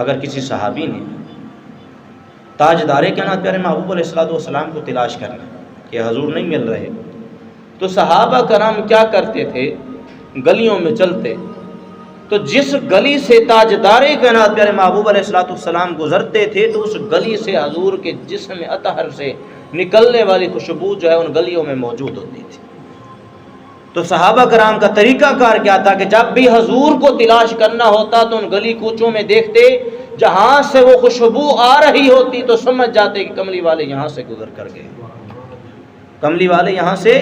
اگر کسی صحابی نے تاجدار کائنات پیارے محبوب علیہ السلام کو تلاش کرنا کہ حضور نہیں مل رہے، تو صحابہ کرام کیا کرتے تھے؟ گلیوں میں چلتے تو جس گلی سے تاجدار کائنات پیارے محبوب علیہ السلام گزرتے تھے تو اس گلی سے حضور کے جسم اطہر سے نکلنے والی خوشبو جو ہے ان گلیوں میں موجود ہوتی تھی۔ تو صحابہ کرام کا طریقہ کار کیا تھا کہ جب بھی حضور کو تلاش کرنا ہوتا تو ان گلی کوچوں میں دیکھتے، جہاں سے وہ خوشبو آ رہی ہوتی تو سمجھ جاتے کہ کملی والے یہاں سے گزر کر گئے، کملی والے یہاں سے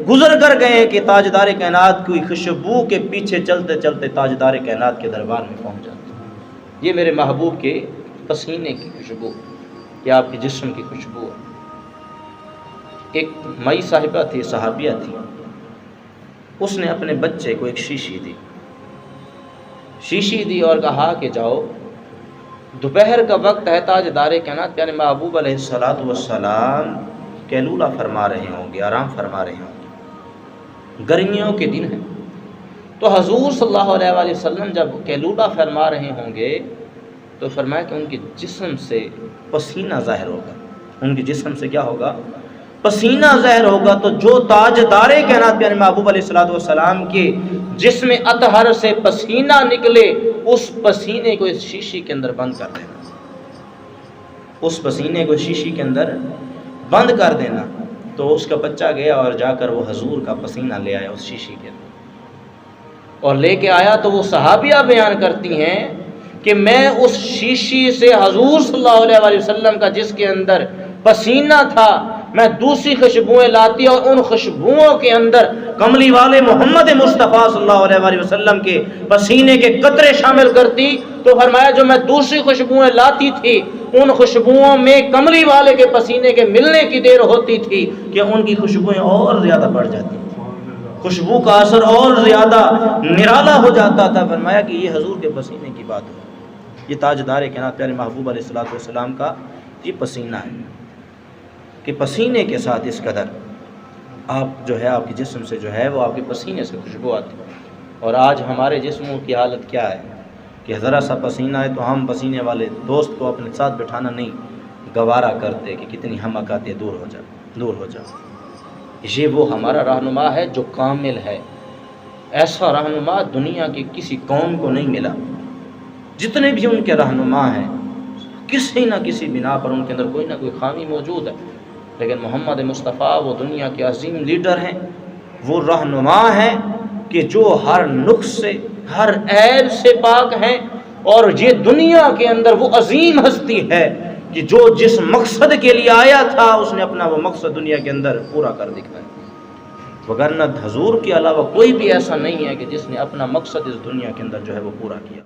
گزر کر گئے، کہ تاجدار کائنات کی خوشبو کے پیچھے چلتے چلتے تاجدار کائنات کے دربار میں پہنچ جاتے۔ یہ میرے محبوب کے پسینے کی خوشبو، کہ آپ کے جسم کی خوشبو ہے۔ ایک مئی صاحبہ تھی، صحابیہ تھی، اس نے اپنے بچے کو ایک شیشی دی اور کہا کہ جاؤ، دوپہر کا وقت ہے، تاجدار کائنات پیارے محبوب علیہ السلام قیلولہ فرما رہے ہوں گے، آرام فرما رہے ہوں گے، گرمیوں کے دن ہیں، تو حضور صلی اللہ علیہ وآلہ وسلم جب قیلولہ فرما رہے ہوں گے تو فرمایا کہ ان کے جسم سے پسینہ ظاہر ہوگا، ان کے جسم سے کیا ہوگا؟ پسینہ ظاہر ہوگا۔ تو جو تاجدار کائنات پیارے محبوب علیہ السلام کے جسم اطہر سے پسینہ نکلے، اس پسینے کو اس شیشی کے اندر بند کر دینا، اس پسینے کو شیشی کے اندر بند کر دینا۔ تو اس کا بچہ گیا اور جا کر وہ حضور کا پسینہ لے آیا اس شیشی کے اندر، اور لے کے آیا تو وہ صحابیہ بیان کرتی ہیں کہ میں اس شیشی سے حضور صلی اللہ علیہ وآلہ وسلم کا جس کے اندر پسینہ تھا، میں دوسری خوشبوئیں لاتی اور ان خوشبوؤں کے اندر کملی والے محمد مصطفیٰ صلی اللہ علیہ وآلہ وسلم کے پسینے کے قطرے شامل کرتی۔ تو فرمایا جو میں دوسری خوشبوئیں لاتی تھی ان خوشبوؤں میں کملی والے کے پسینے کے ملنے کی دیر ہوتی تھی کہ ان کی خوشبوئیں اور زیادہ بڑھ جاتی تھی، خوشبو کا اثر اور زیادہ نرالا ہو جاتا تھا۔ فرمایا کہ یہ حضور کے پسینے کی بات ہے، یہ تاجدار کائنات پیارے محبوب علیہ السلام کا یہ پسینہ ہے، کہ پسینے کے ساتھ اس قدر آپ جو ہے آپ کے جسم سے جو ہے وہ آپ کے پسینے سے خوشبو آتی ہے۔ اور آج ہمارے جسموں کی حالت کیا ہے کہ ذرا سا پسینہ ہے تو ہم پسینے والے دوست کو اپنے ساتھ بٹھانا نہیں گوارا کرتے کہ کتنی حماقت آتی ہے، دور ہو جا۔ یہ وہ ہمارا رہنما ہے جو کامل ہے، ایسا رہنما دنیا کی کسی قوم کو نہیں ملا۔ جتنے بھی ان کے رہنما ہیں کسی نہ کسی بنا پر ان کے اندر کوئی نہ کوئی خامی موجود ہے، لیکن محمد مصطفیٰ وہ دنیا کے عظیم لیڈر ہیں، وہ رہنما ہیں کہ جو ہر نقص سے ہر عیب سے پاک ہیں، اور یہ دنیا کے اندر وہ عظیم ہستی ہے کہ جو جس مقصد کے لیے آیا تھا اس نے اپنا وہ مقصد دنیا کے اندر پورا کر دکھایا۔ وگرنہ حضور کے علاوہ کوئی بھی ایسا نہیں ہے کہ جس نے اپنا مقصد اس دنیا کے اندر جو ہے وہ پورا کیا۔